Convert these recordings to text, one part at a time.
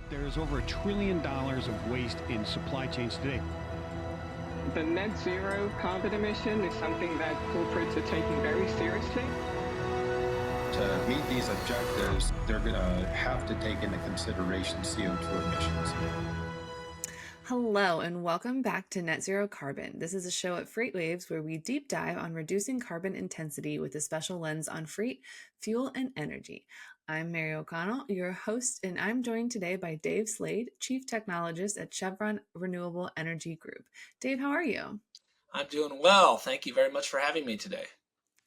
There's over $1 trillion of waste in supply chains today. The net zero carbon emission is something that corporates are taking very seriously. To meet these objectives, they're going to have to take into consideration CO2 emissions. Hello, and welcome back to Net Zero Carbon. This is a show at FreightWaves where we deep dive on reducing carbon intensity with a special lens on freight, fuel, and energy. I'm Mary O'Connell, your host, and I'm joined today by Dave Slade, Chief Technologist at Chevron Renewable Energy Group. Dave, how are you? I'm doing well. Thank you very much for having me today.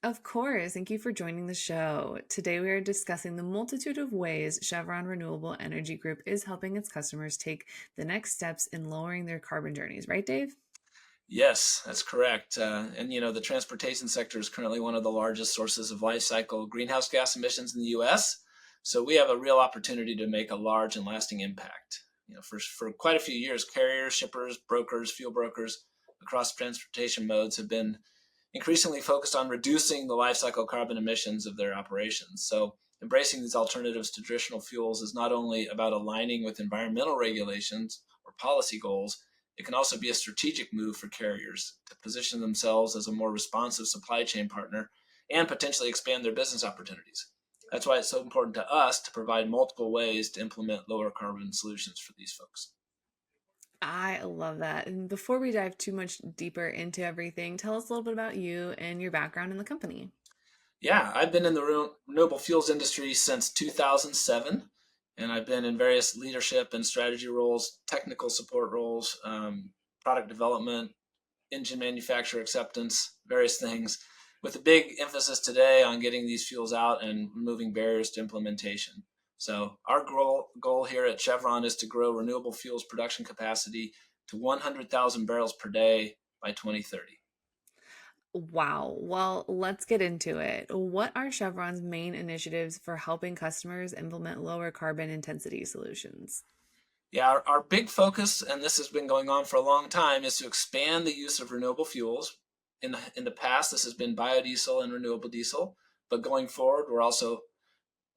Of course. Thank you for joining the show. Today, we are discussing the multitude of ways Chevron Renewable Energy Group is helping its customers take the next steps in lowering their carbon journeys. Right, Dave? Yes, that's correct. The transportation sector is currently one of the largest sources of life cycle greenhouse gas emissions in the U.S. So we have a real opportunity to make a large and lasting impact. For quite a few years, carriers, shippers, brokers, fuel brokers across transportation modes have been increasingly focused on reducing the life cycle carbon emissions of their operations. So embracing these alternatives to traditional fuels is not only about aligning with environmental regulations or policy goals, it can also be a strategic move for carriers to position themselves as a more responsive supply chain partner and potentially expand their business opportunities. That's why it's so important to us to provide multiple ways to implement lower carbon solutions for these folks. I love that. And before we dive too much deeper into everything, tell us a little bit about you and your background in the company. Yeah, I've been in the renewable fuels industry since 2007, and I've been in various leadership and strategy roles, technical support roles, product development, engine manufacturer acceptance, various things, with a big emphasis today on getting these fuels out and removing barriers to implementation. So our goal here at Chevron is to grow renewable fuels production capacity to 100,000 barrels per day by 2030. Wow. Well, let's get into it. What are Chevron's main initiatives for helping customers implement lower carbon intensity solutions? Yeah, our big focus, and this has been going on for a long time, is to expand the use of renewable fuels. In the past, this has been biodiesel and renewable diesel, but going forward, we're also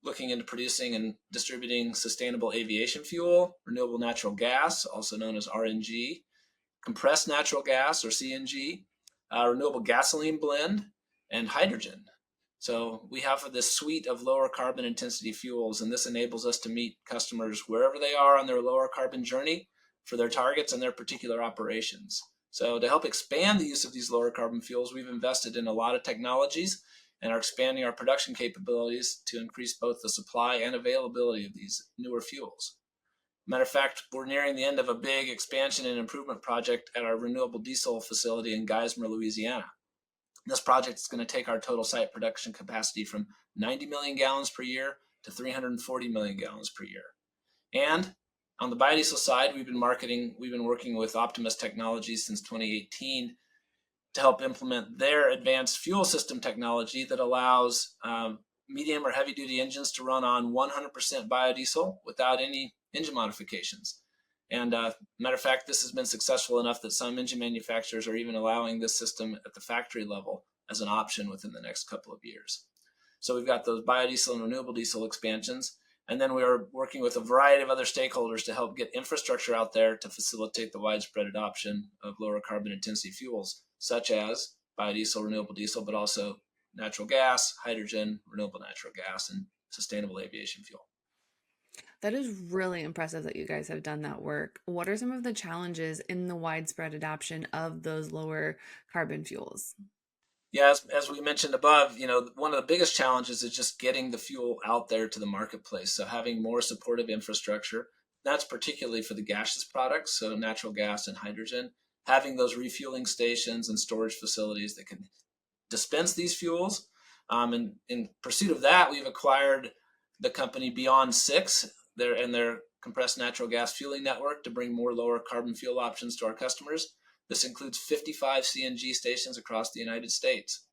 looking into producing and distributing sustainable aviation fuel, renewable natural gas, also known as RNG, compressed natural gas or CNG, renewable gasoline blend, and hydrogen. So we have this suite of lower carbon intensity fuels, and this enables us to meet customers wherever they are on their lower carbon journey for their targets and their particular operations. So to help expand the use of these lower carbon fuels, we've invested in a lot of technologies and are expanding our production capabilities to increase both the supply and availability of these newer fuels. Matter of fact, we're nearing the end of a big expansion and improvement project at our renewable diesel facility in Geismar, Louisiana. This project is going to take our total site production capacity from 90 million gallons per year to 340 million gallons per year. And on the biodiesel side, we've been working with Optimus Technologies since 2018 to help implement their advanced fuel system technology that allows medium or heavy duty engines to run on 100% biodiesel without any engine modifications. And matter of fact, this has been successful enough that some engine manufacturers are even allowing this system at the factory level as an option within the next couple of years. So we've got those biodiesel and renewable diesel expansions. And then we are working with a variety of other stakeholders to help get infrastructure out there to facilitate the widespread adoption of lower carbon intensity fuels, such as biodiesel, renewable diesel, but also natural gas, hydrogen, renewable natural gas, and sustainable aviation fuel. That is really impressive that you guys have done that work. What are some of the challenges in the widespread adoption of those lower carbon fuels? Yeah, as we mentioned above, one of the biggest challenges is just getting the fuel out there to the marketplace. So having more supportive infrastructure, that's particularly for the gaseous products, so natural gas and hydrogen, having those refueling stations and storage facilities that can dispense these fuels. And in pursuit of that, we've acquired the company Beyond Six and their compressed natural gas fueling network to bring more lower carbon fuel options to our customers. This includes 55 CNG stations across the United States.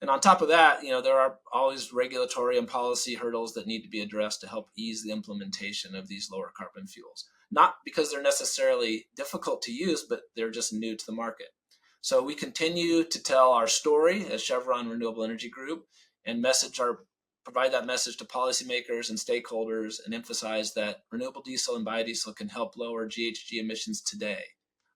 And on top of that, there are always regulatory and policy hurdles that need to be addressed to help ease the implementation of these lower carbon fuels. Not because they're necessarily difficult to use, but they're just new to the market. So we continue to tell our story as Chevron Renewable Energy Group and message our provide that message to policymakers and stakeholders and emphasize that renewable diesel and biodiesel can help lower GHG emissions today.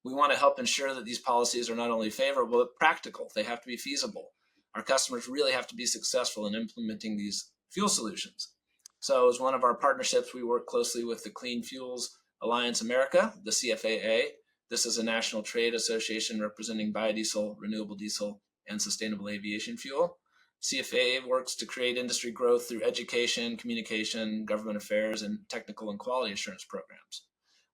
We want to help ensure that these policies are not only favorable, but practical. They have to be feasible. Our customers really have to be successful in implementing these fuel solutions. So as one of our partnerships, we work closely with the Clean Fuels Alliance America, the CFAA. This is a national trade association representing biodiesel, renewable diesel, and sustainable aviation fuel. CFAA works to create industry growth through education, communication, government affairs, and technical and quality assurance programs.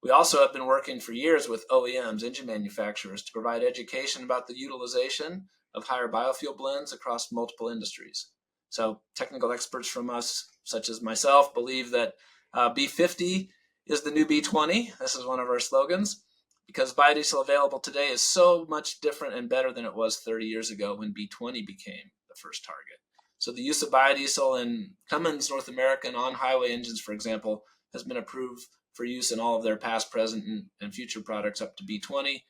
We also have been working for years with OEMs, engine manufacturers, to provide education about the utilization of higher biofuel blends across multiple industries. So technical experts from us, such as myself, believe that B50 is the new B20. This is one of our slogans, because biodiesel available today is so much different and better than it was 30 years ago when B20 became the first target. So the use of biodiesel in Cummins North American on-highway engines, for example, has been approved for use in all of their past, present, and future products up to B20.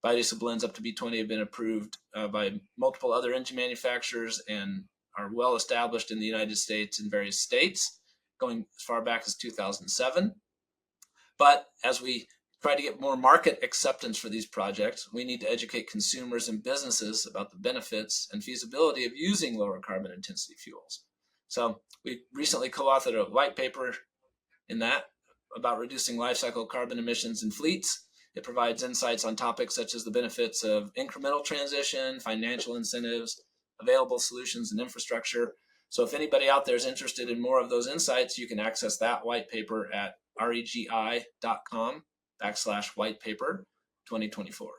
Biodiesel blends up to B20 have been approved by multiple other engine manufacturers and are well established in the United States in various states, going as far back as 2007. But as we try to get more market acceptance for these projects, we need to educate consumers and businesses about the benefits and feasibility of using lower carbon intensity fuels. So we recently co-authored a white paper in that about reducing life cycle carbon emissions in fleets. It provides insights on topics such as the benefits of incremental transition, financial incentives, available solutions and infrastructure. So if anybody out there is interested in more of those insights, you can access that white paper at regi.com/whitepaper 2024.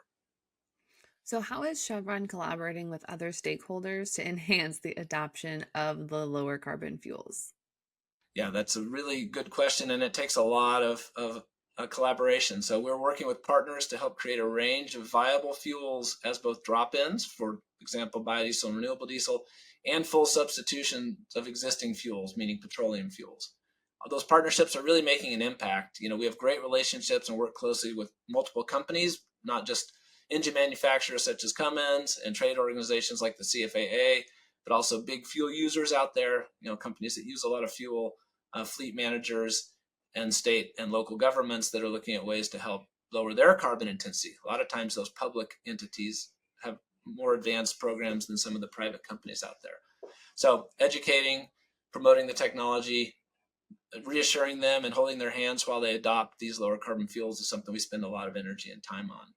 So how is Chevron collaborating with other stakeholders to enhance the adoption of the lower carbon fuels? Yeah, that's a really good question, and it takes a lot of collaboration. So we're working with partners to help create a range of viable fuels as both drop-ins, for example, biodiesel and renewable diesel, and full substitution of existing fuels, meaning petroleum fuels. Those partnerships are really making an impact. We have great relationships and work closely with multiple companies, not just engine manufacturers such as Cummins and trade organizations like the CFAA, but also big fuel users out there, companies that use a lot of fuel, fleet managers, and state and local governments that are looking at ways to help lower their carbon intensity. A lot of times those public entities have more advanced programs than some of the private companies out there. So educating, promoting the technology, reassuring them and holding their hands while they adopt these lower carbon fuels is something we spend a lot of energy and time on.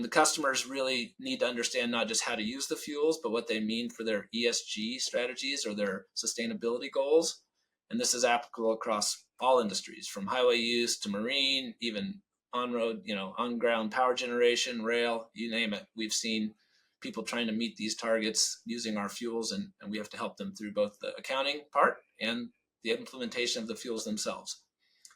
The customers really need to understand not just how to use the fuels, but what they mean for their ESG strategies or their sustainability goals. And this is applicable across all industries, from highway use to marine, even on-road, on-ground power generation, rail, you name it. We've seen people trying to meet these targets using our fuels, and we have to help them through both the accounting part and the implementation of the fuels themselves.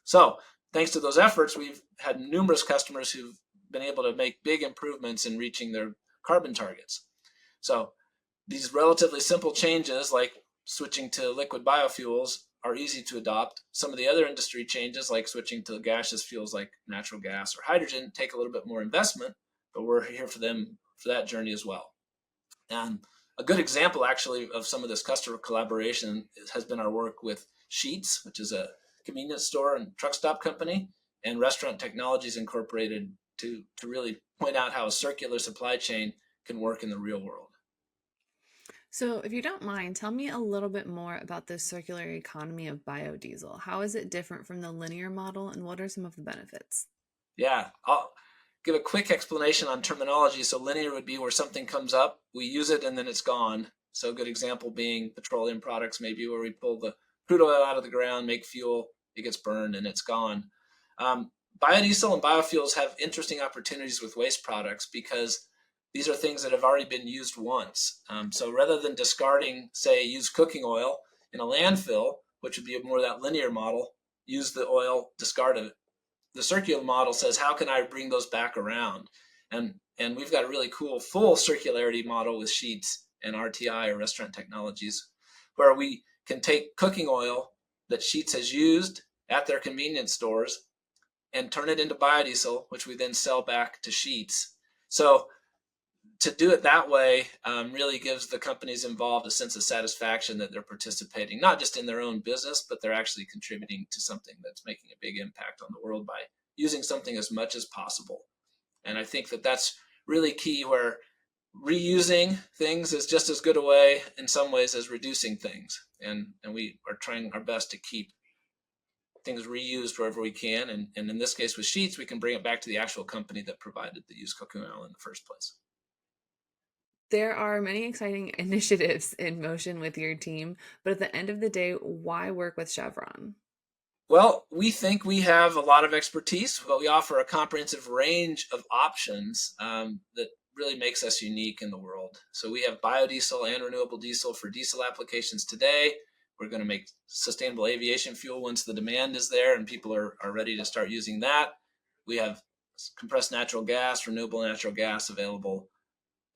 So thanks to those efforts, we've had numerous customers who've been able to make big improvements in reaching their carbon targets. So these relatively simple changes, like switching to liquid biofuels, are easy to adopt. Some of the other industry changes, like switching to gaseous fuels like natural gas or hydrogen, take a little bit more investment, but we're here for them for that journey as well. And a good example, actually, of some of this customer collaboration has been our work with Sheetz, which is a convenience store and truck stop company, and Restaurant Technologies Incorporated to really point out how a circular supply chain can work in the real world. So if you don't mind, tell me a little bit more about the circular economy of biodiesel. How is it different from the linear model, and what are some of the benefits? Yeah, I'll give a quick explanation on terminology. So linear would be where something comes up, we use it, and then it's gone. So a good example being petroleum products, maybe where we pull the crude oil out of the ground, make fuel, it gets burned, and it's gone. Biodiesel and biofuels have interesting opportunities with waste products because these are things that have already been used once. So rather than discarding, say, used cooking oil in a landfill, which would be more that linear model, use the oil, discard it. The circular model says, how can I bring those back around? And we've got a really cool full circularity model with Sheetz and RTI, or Restaurant Technologies, where we can take cooking oil that Sheetz has used at their convenience stores and turn it into biodiesel, which we then sell back to Sheetz. So to do it that way really gives the companies involved a sense of satisfaction that they're participating, not just in their own business, but they're actually contributing to something that's making a big impact on the world by using something as much as possible. And I think that that's really key, where reusing things is just as good a way in some ways as reducing things. And we are trying our best to keep things reused wherever we can. And in this case with sheets, we can bring it back to the actual company that provided the used coconut oil in the first place. There are many exciting initiatives in motion with your team, but at the end of the day, why work with Chevron? Well, we think we have a lot of expertise, but we offer a comprehensive range of options that really makes us unique in the world. So we have biodiesel and renewable diesel for diesel applications today. We're going to make sustainable aviation fuel once the demand is there and people are ready to start using that. We have compressed natural gas, renewable natural gas available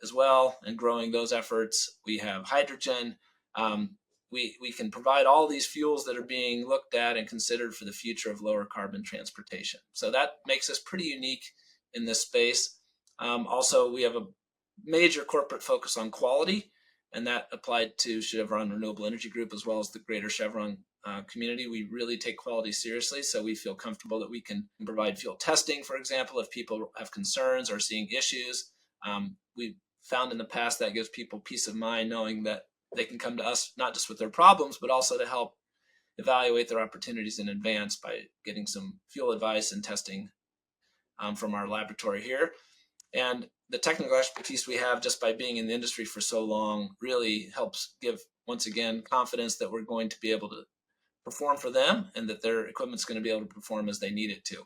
as well, and growing those efforts. We have hydrogen. We can provide all these fuels that are being looked at and considered for the future of lower carbon transportation. So that makes us pretty unique in this space. Also, we have a major corporate focus on quality, and that applied to Chevron Renewable Energy Group as well as the greater Chevron community. We really take quality seriously, so we feel comfortable that we can provide fuel testing, for example, if people have concerns or seeing issues. We've found in the past that gives people peace of mind knowing that they can come to us not just with their problems, but also to help evaluate their opportunities in advance by getting some fuel advice and testing from our laboratory here. And the technical expertise we have just by being in the industry for so long really helps give, once again, confidence that we're going to be able to perform for them and that their equipment's going to be able to perform as they need it to.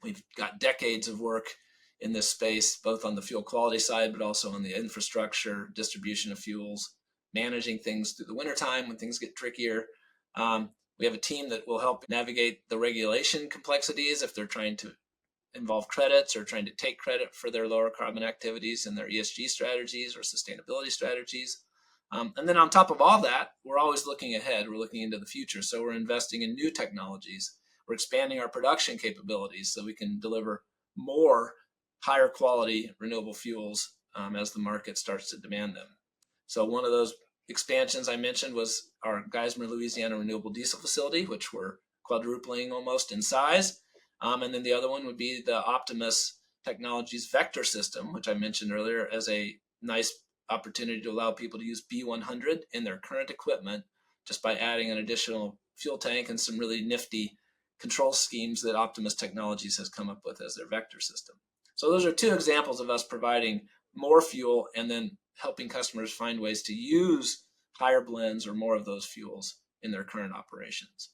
We've got decades of work in this space, both on the fuel quality side, but also on the infrastructure, distribution of fuels, managing things through the wintertime when things get trickier. We have a team that will help navigate the regulation complexities if they're trying to involve credits or trying to take credit for their lower carbon activities and their ESG strategies or sustainability strategies. And then on top of all that, we're always looking ahead. We're looking into the future. So we're investing in new technologies. We're expanding our production capabilities so we can deliver more higher quality renewable fuels as the market starts to demand them. So one of those expansions I mentioned was our Geismar, Louisiana renewable diesel facility, which we're quadrupling almost in size. And then the other one would be the Optimus Technologies vector system, which I mentioned earlier as a nice opportunity to allow people to use B100 in their current equipment just by adding an additional fuel tank and some really nifty control schemes that Optimus Technologies has come up with as their vector system. So those are two examples of us providing more fuel and then helping customers find ways to use higher blends or more of those fuels in their current operations.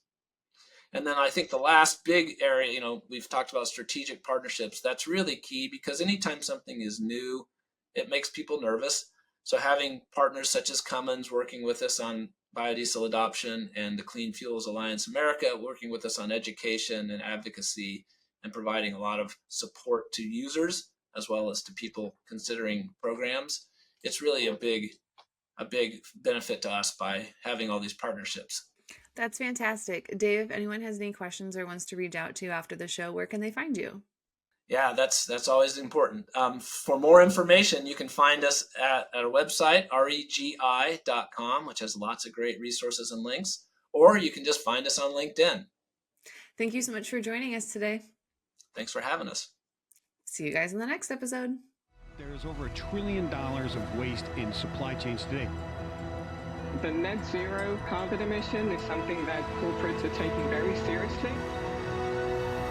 And then I think the last big area, we've talked about strategic partnerships. That's really key because anytime something is new, it makes people nervous. So having partners such as Cummins working with us on biodiesel adoption and the Clean Fuels Alliance America working with us on education and advocacy and providing a lot of support to users as well as to people considering programs, it's really a big benefit to us by having all these partnerships. That's fantastic. Dave, if anyone has any questions or wants to reach out to you after the show, where can they find you? Yeah, that's always important. For more information, you can find us at our website, regi.com, which has lots of great resources and links, or you can just find us on LinkedIn. Thank you so much for joining us today. Thanks for having us. See you guys in the next episode. There is over $1 trillion of waste in supply chains today. The net zero carbon emission is something that corporates are taking very seriously.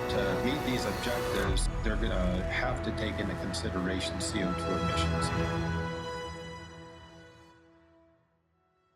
To meet these objectives, they're going to have to take into consideration CO2 emissions.